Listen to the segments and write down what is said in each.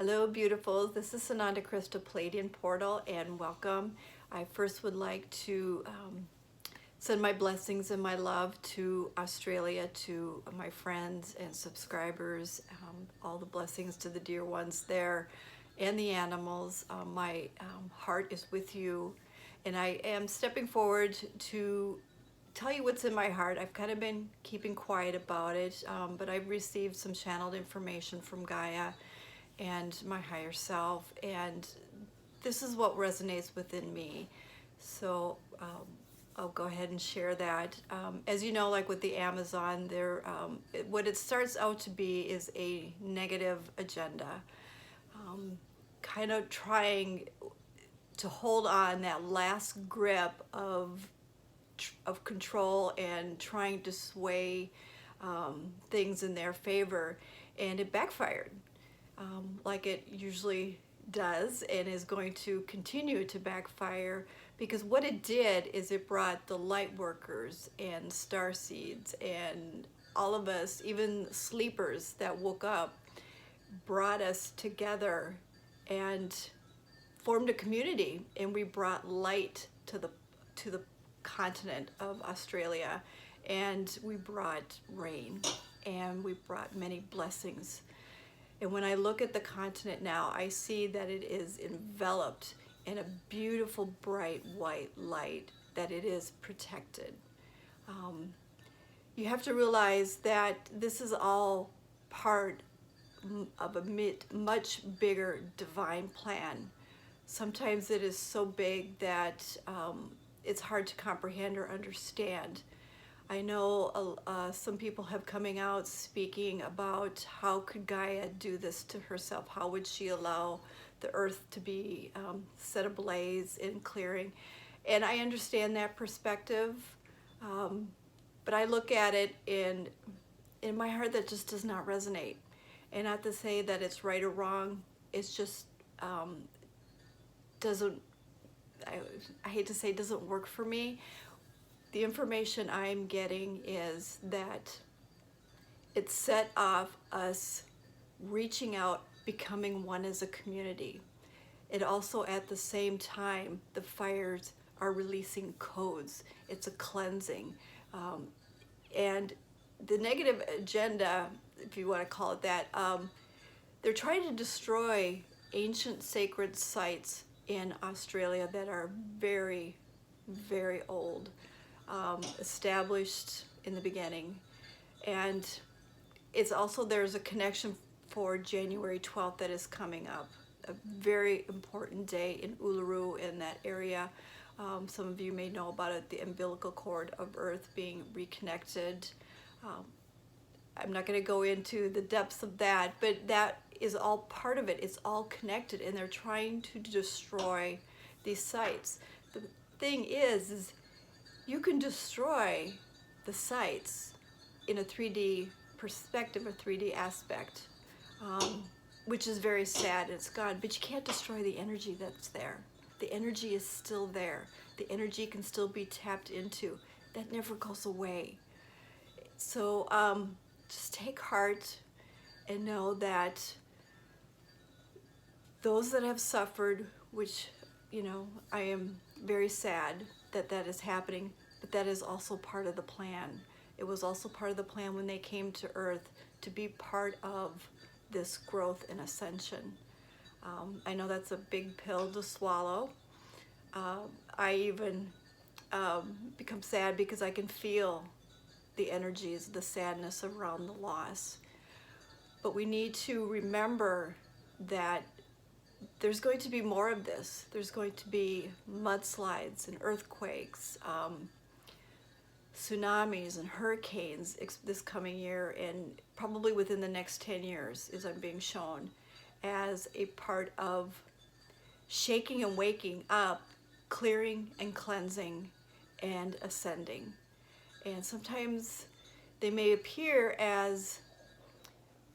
Hello, beautifuls. This is Sananda Kryst of Pleiadian Portal, and welcome. I first would like to send my blessings and my love to Australia, to my friends and subscribers, all the blessings to the dear ones there and the animals. My heart is with you, and I am stepping forward to tell you what's in my heart. I've kind of been keeping quiet about it, but I've received some channeled information from Gaia and my higher self, and this is what resonates within me. So I'll go ahead and share that. As you know, like with the Amazon, what it starts out to be is a negative agenda, kind of trying to hold on that last grip of control and trying to sway things in their favor, and it backfired. Like it usually does, and is going to continue to backfire, because what it did is it brought the light workers and star seeds and all of us, even sleepers that woke up, brought us together and formed a community, and we brought light to the continent of Australia, and we brought rain, and we brought many blessings. And when I look at the continent now, I see that it is enveloped in a beautiful, bright, white light, that it is protected. You have to realize that this is all part of a much bigger divine plan. Sometimes it is so big that it's hard to comprehend or understand. I know some people have coming out speaking about how could Gaia do this to herself? How would she allow the earth to be set ablaze in clearing? And I understand that perspective, but I look at it in my heart, that just does not resonate. And not to say that it's right or wrong, it's just doesn't, I hate to say, doesn't work for me. The information I'm getting is that it set off us reaching out, becoming one as a community. It also, at the same time, the fires are releasing codes. It's a cleansing. And the negative agenda, if you want to call it that, they're trying to destroy ancient sacred sites in Australia that are very, very old. Established in the beginning, and it's also, there's a connection for January 12th that is coming up, a very important day in Uluru, in that area. Some of you may know about it, the umbilical cord of Earth being reconnected. I'm not going to go into the depths of that, but that is all part of it. It's all connected, and they're trying to destroy these sites. The thing is you can destroy the sites in a 3D perspective, a 3D aspect, which is very sad. It's gone, but you can't destroy the energy that's there. The energy is still there. The energy can still be tapped into. That never goes away. So just take heart and know that those that have suffered, which, you know, I am very sad that that is happening, but that is also part of the plan. It was also part of the plan when they came to Earth, to be part of this growth and ascension. I know that's a big pill to swallow. I even become sad because I can feel the energies, the sadness around the loss. But we need to remember that there's going to be more of this. There's going to be mudslides and earthquakes, tsunamis and hurricanes this coming year, and probably within the next 10 years, as I'm being shown, as a part of shaking and waking up, clearing and cleansing and ascending. And sometimes they may appear as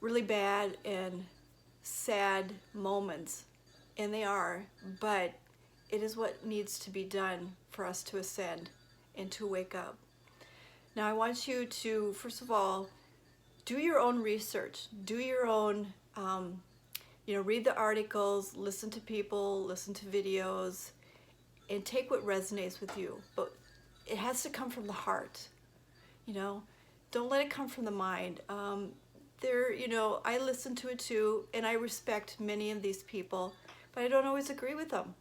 really bad and sad moments, and they are, but it is what needs to be done for us to ascend and to wake up. Now I want you to, first of all, do your own research, do your own You know, read the articles, listen to people, listen to videos, and take what resonates with you. But it has to come from the heart, you know. Don't let it come from the mind. You know, I listen to it too, and I respect many of these people, but I don't always agree with them.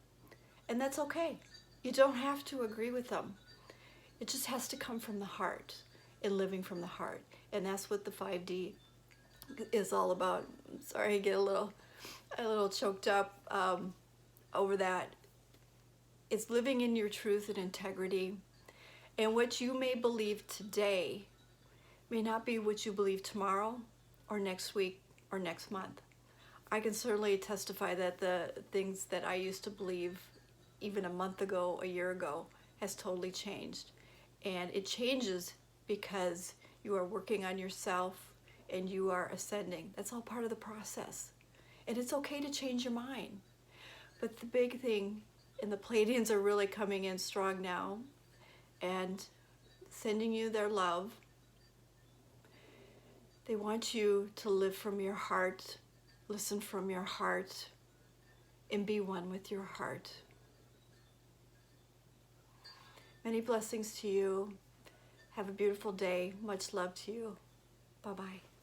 And that's okay. You don't have to agree with them. It just has to come from the heart and living from the heart. And that's what the 5D is all about. Sorry, I get a little choked up over that. It's living in your truth and integrity. And what you may believe today may not be what you believe tomorrow or next week or next month. I can certainly testify that the things that I used to believe even a month ago, a year ago, has totally changed. And it changes because you are working on yourself and you are ascending. That's all part of the process. And it's okay to change your mind. But the big thing, and the Pleiadians are really coming in strong now and sending you their love. They want you to live from your heart, listen from your heart, and be one with your heart. Many blessings to you. Have a beautiful day. Much love to you. Bye-bye.